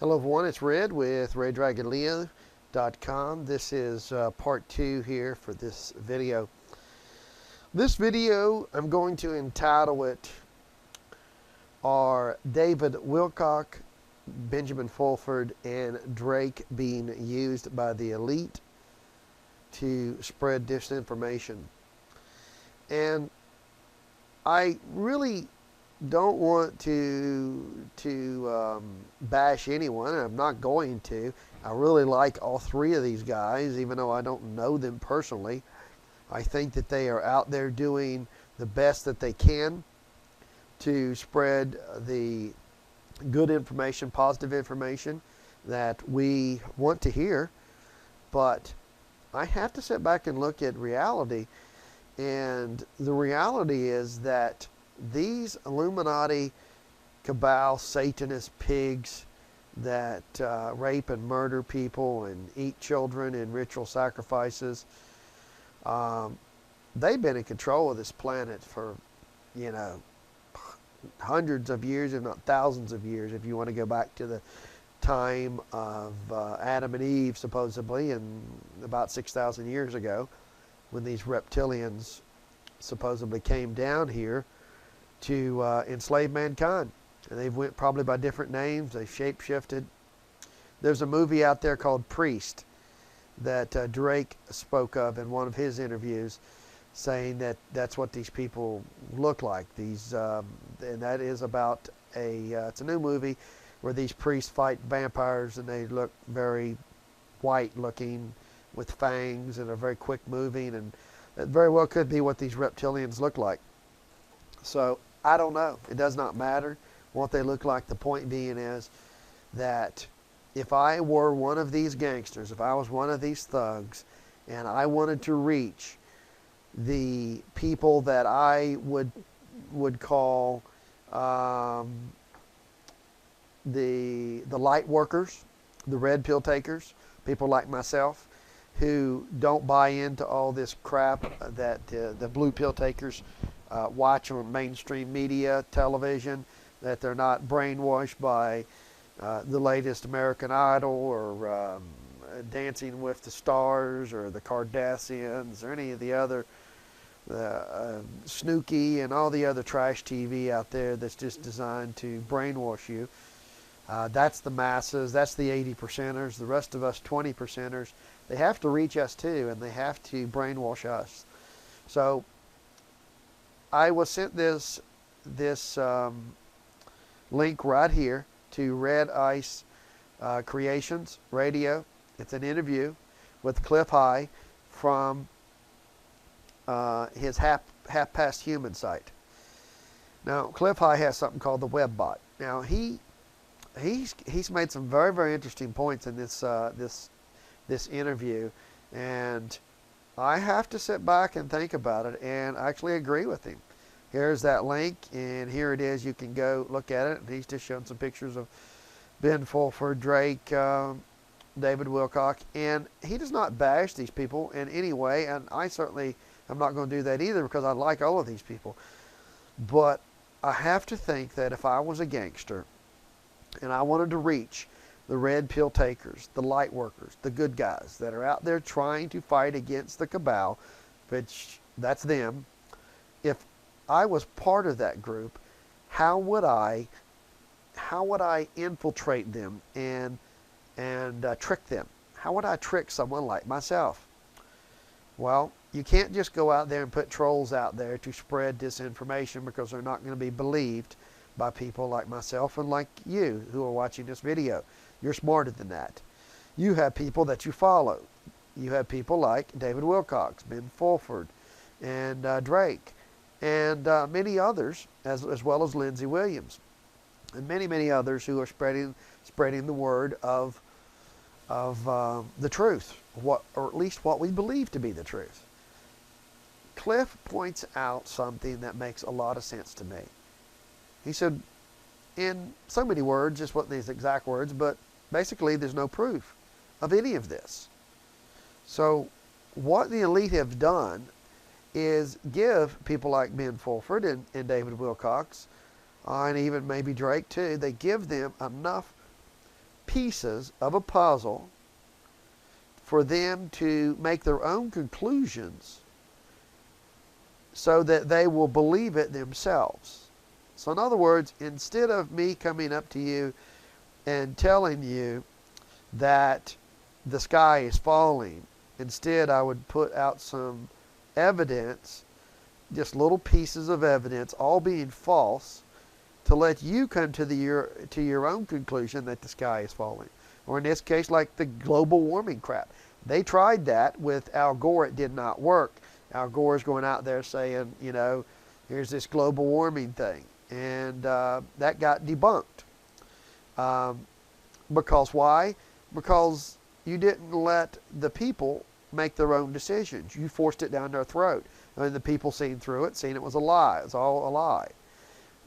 Hello everyone, it's Red with RedDragonLeo.com. This is part 2 here for this video. This video, I'm going to entitle it, Are David Wilcock, Benjamin Fulford, and Drake being used by the elite to spread disinformation? And I really don't want to bash anyone, and I'm not going to. I really like all three of these guys, even though I don't know them personally. I think that they are out there doing the best that they can to spread the good information, positive information that we want to hear. But I have to sit back and look at reality, and the reality is that these Illuminati, Cabal, Satanist pigs that rape and murder people and eat children in ritual sacrifices, they've been in control of this planet for, hundreds of years, if not thousands of years, if you want to go back to the time of Adam and Eve, supposedly, and about 6,000 years ago, when these reptilians supposedly came down here to enslave mankind. And they've went probably by different names. They've shape-shifted. There's a movie out there called Priest that Drake spoke of in one of his interviews, saying that that's what these people look like. These, and that is about it's a new movie where these priests fight vampires, and they look very white-looking with fangs and are very quick-moving, and it very well could be what these reptilians look like. So I don't know. It does not matter what they look like. The point being is that if I were one of these gangsters, if I was one of these thugs, and I wanted to reach the people that I would call the light workers, the red pill takers, people like myself who don't buy into all this crap that the blue pill takers watch on mainstream media, television, that they're not brainwashed by the latest American Idol or Dancing with the Stars or the Kardashians or any of the other Snooki and all the other trash TV out there that's just designed to brainwash you. That's the masses. That's the 80%ers. The rest of us 20%ers, they have to reach us too, and they have to brainwash us. So I was sent this link right here to Red Ice Creations Radio. It's an interview with Cliff High from his Half Past Human site. Now, Cliff High has something called the WebBot. Now, he's made some very, very interesting points in this interview, and I have to sit back and think about it and actually agree with him. Here's that link, and here it is. You can go look at it. And he's just shown some pictures of Ben Fulford, Drake, David Wilcock, and he does not bash these people in any way, and I certainly am not going to do that either because I like all of these people. But I have to think that if I was a gangster and I wanted to reach the red pill takers, the light workers, the good guys that are out there trying to fight against the Cabal, which that's them, if I was part of that group, how would I infiltrate them and trick them? How would I trick someone like myself? Well, you can't just go out there and put trolls out there to spread disinformation, because they're not going to be believed by people like myself and like you who are watching this video. You're smarter than that. You have people that you follow. You have people like David Wilcox, Ben Fulford, and Drake, and many others, as well as Lindsey Williams, and many others who are spreading the word of the truth, or at least what we believe to be the truth. Cliff points out something that makes a lot of sense to me. He said, in so many words, just what these exact words, but basically there's no proof of any of this. So what the elite have done is give people like Ben Fulford and David Wilcox, and even maybe Drake too, they give them enough pieces of a puzzle for them to make their own conclusions so that they will believe it themselves. So in other words, instead of me coming up to you and telling you that the sky is falling, instead I would put out some evidence, just little pieces of evidence, all being false, to let you come to your own conclusion that the sky is falling. Or in this case, like the global warming crap. They tried that with Al Gore. It did not work. Al Gore's going out there saying, you know, here's this global warming thing. And that got debunked. Because why? Because you didn't let the people make their own decisions. You forced it down their throat. And the people seen through it, seen it was a lie. It's all a lie.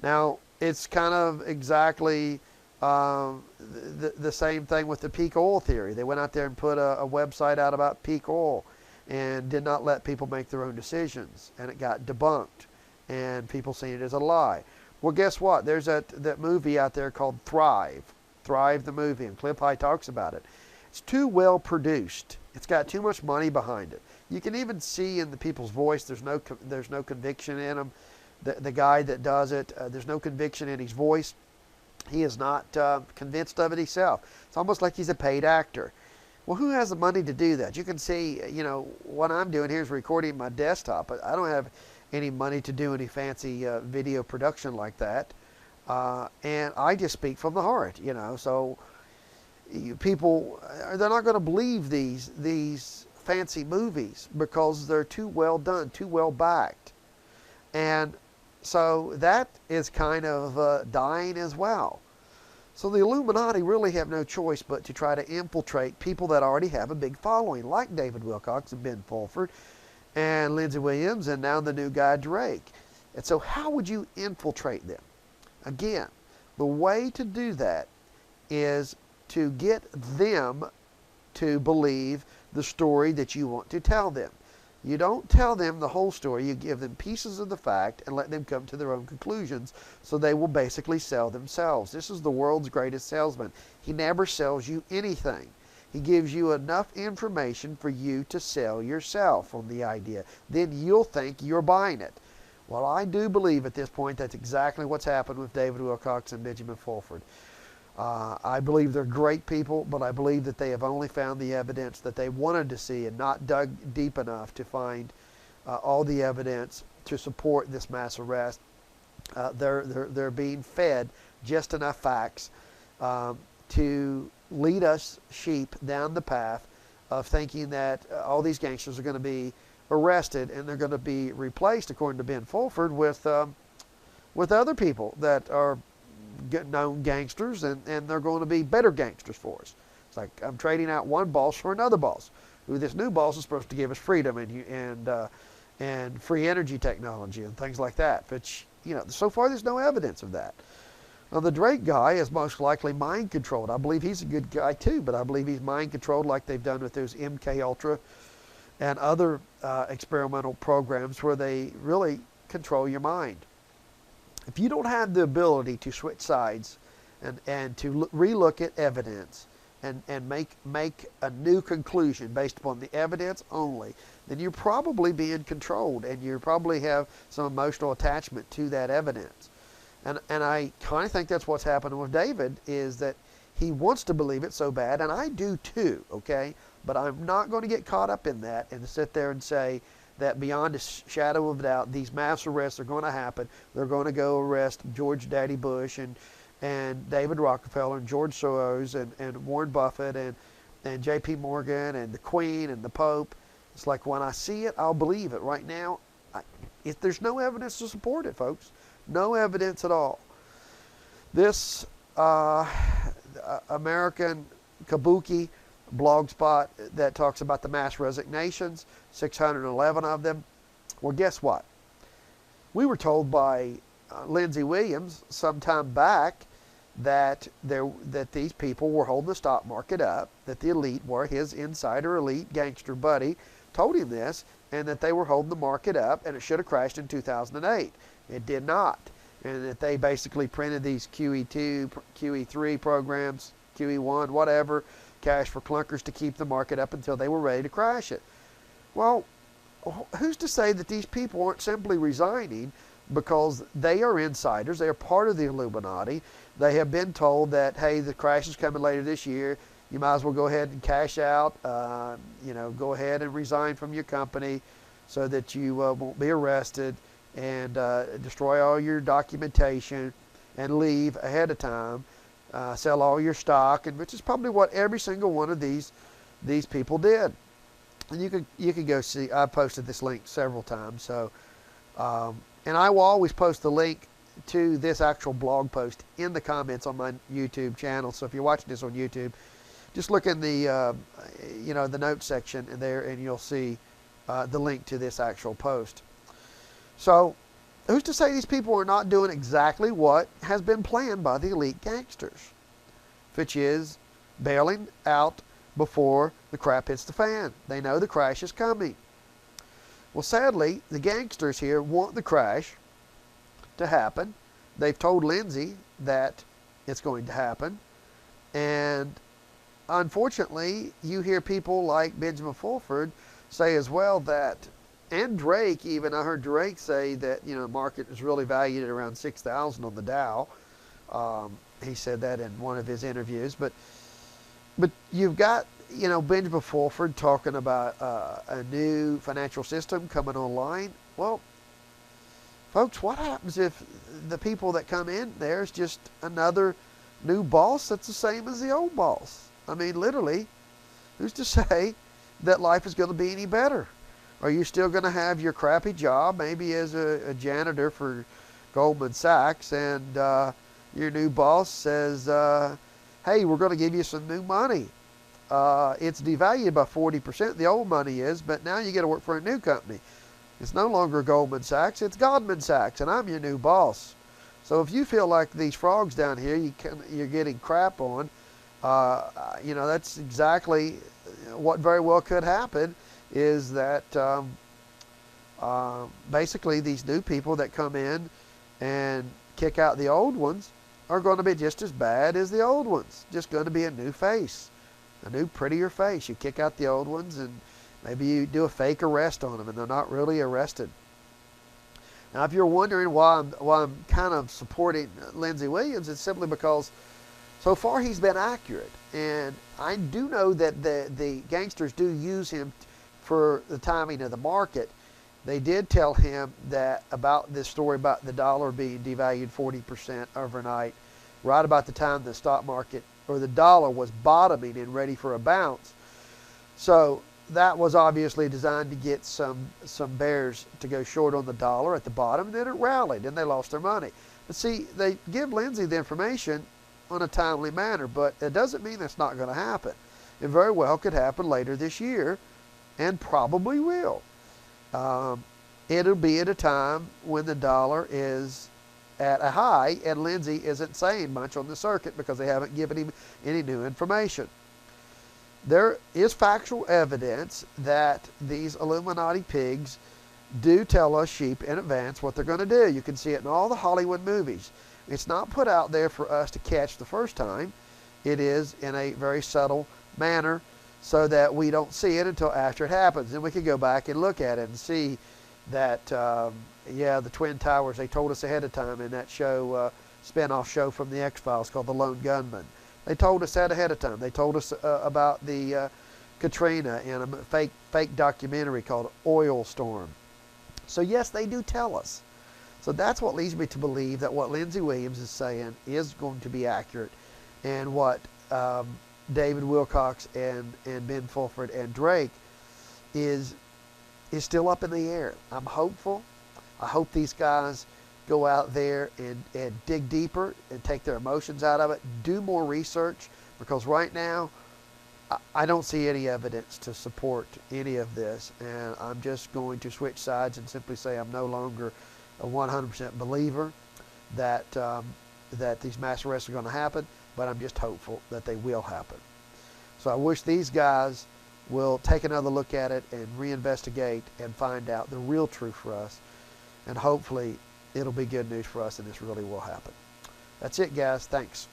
Now, it's kind of exactly the same thing with the peak oil theory. They went out there and put a website out about peak oil and did not let people make their own decisions. And it got debunked. And people seen it as a lie. Well, guess what? There's that movie out there called Thrive. Thrive the movie. And Cliff High talks about it. It's too well produced. It's got too much money behind it. You can even see in the people's voice there's no conviction in them. The guy that does it, there's no conviction in his voice. He is not convinced of it himself. It's almost like he's a paid actor. Well, who has the money to do that? You can see, you know, what I'm doing here is recording my desktop. I don't have any money to do any fancy video production like that. And I just speak from the heart, you know. So people, they're not going to believe these fancy movies because they're too well done, too well backed. And so that is kind of dying as well. So the Illuminati really have no choice but to try to infiltrate people that already have a big following, like David Wilcock and Ben Fulford and Lindsey Williams and now the new guy Drake. And so how would you infiltrate them? Again, the way to do that is to get them to believe the story that you want to tell them. You don't tell them the whole story. You give them pieces of the fact and let them come to their own conclusions, so they will basically sell themselves. This is the world's greatest salesman. He never sells you anything. He gives you enough information for you to sell yourself on the idea. Then you'll think you're buying it. Well, I do believe at this point that's exactly what's happened with David Wilcock and Benjamin Fulford. I believe they're great people, but I believe that they have only found the evidence that they wanted to see and not dug deep enough to find all the evidence to support this mass arrest. They're being fed just enough facts to lead us sheep down the path of thinking that all these gangsters are going to be arrested and they're going to be replaced, according to Ben Fulford, with other people that are known gangsters, and they're going to be better gangsters for us. It's like I'm trading out one boss for another boss. Who this new boss is supposed to give us freedom and free energy technology and things like that. But you know, so far there's no evidence of that. Now the Drake guy is most likely mind controlled. I believe he's a good guy too, but I believe he's mind controlled like they've done with those MK Ultra and other experimental programs where they really control your mind. If you don't have the ability to switch sides and to relook at evidence and make a new conclusion based upon the evidence only, then you're probably being controlled and you probably have some emotional attachment to that evidence. And I kind of think that's what's happening with David, is that he wants to believe it so bad, and I do too, okay? But I'm not going to get caught up in that and sit there and say that beyond a shadow of doubt, these mass arrests are going to happen. They're going to go arrest George Daddy Bush and David Rockefeller and George Soros and Warren Buffett and J.P. Morgan and the Queen and the Pope. It's like when I see it, I'll believe it. Right now, there's no evidence to support it, folks. No evidence at all. This American Kabuki blog spot that talks about the mass resignations, 611 of them. Well, guess what? We were told by Lindsey Williams some time back that these people were holding the stock market up, that the elite were, his insider elite gangster buddy told him this, and that they were holding the market up and it should have crashed in 2008. It did not. And that they basically printed these QE2, QE3 programs, QE1, whatever, cash for clunkers to keep the market up until they were ready to crash it. Well, who's to say that these people aren't simply resigning because they are insiders, they are part of the Illuminati, they have been told that, hey, the crash is coming later this year, you might as well go ahead and cash out, go ahead and resign from your company so that you won't be arrested, and destroy all your documentation and leave ahead of time, sell all your stock, and which is probably what every single one of these people did. And you can go see. I posted this link several times. So, and I will always post the link to this actual blog post in the comments on my YouTube channel. So if you're watching this on YouTube, just look in the the notes section in there, and you'll see the link to this actual post. So, who's to say these people are not doing exactly what has been planned by the elite gangsters, which is bailing out before the crap hits the fan? They know the crash is coming. Well, sadly, the gangsters here want the crash to happen. They've told Lindsey that it's going to happen. And unfortunately, you hear people like Benjamin Fulford say as well that, and Drake even, I heard Drake say that, the market is really valued at around 6,000 on the Dow. He said that in one of his interviews. But you've got, Benjamin Fulford talking about a new financial system coming online. Well, folks, what happens if the people that come in there is just another new boss that's the same as the old boss? I mean, literally, who's to say that life is going to be any better? Are you still going to have your crappy job, maybe as a janitor for Goldman Sachs, and your new boss says, hey, we're going to give you some new money. It's devalued by 40%, the old money is, but now you get to work for a new company. It's no longer Goldman Sachs, it's Goldman Sachs, and I'm your new boss. So if you feel like these frogs down here, you're getting crap on, that's exactly what very well could happen, is that basically these new people that come in and kick out the old ones are going to be just as bad as the old ones. Just going to be a new face, a new prettier face. You kick out the old ones and maybe you do a fake arrest on them and they're not really arrested. Now, if you're wondering why I'm kind of supporting Lindsey Williams, it's simply because so far he's been accurate. And I do know that the gangsters do use him for the timing of the market. They did tell him that about this story about the dollar being devalued 40% overnight, right about the time the stock market or the dollar was bottoming and ready for a bounce. So that was obviously designed to get some bears to go short on the dollar at the bottom, and then it rallied and they lost their money. But see, they give Lindsey the information on a timely manner, but it doesn't mean that's not going to happen. It very well could happen later this year, and probably will. It'll be at a time when the dollar is at a high, and Lindsey isn't saying much on the circuit because they haven't given him any new information. There is factual evidence that these Illuminati pigs do tell us sheep in advance what they're going to do. You can see it in all the Hollywood movies. It's not put out there for us to catch the first time. It is in a very subtle manner so that we don't see it until after it happens. Then we can go back and look at it and see that, the Twin Towers, they told us ahead of time in that show, spin-off show from the X-Files called The Lone Gunman. They told us that ahead of time. They told us about the Katrina in a fake documentary called Oil Storm. So yes, they do tell us. So that's what leads me to believe that what Lindsey Williams is saying is going to be accurate, and what David Wilcock and Ben Fulford and Drake is still up in the air. I'm hopeful. I hope these guys go out there and dig deeper and take their emotions out of it, do more research, because right now I don't see any evidence to support any of this, and I'm just going to switch sides and simply say I'm no longer a 100% believer that these mass arrests are going to happen, but I'm just hopeful that they will happen. So I wish these guys will take another look at it and reinvestigate and find out the real truth for us, and hopefully it'll be good news for us and this really will happen. That's it, guys. Thanks.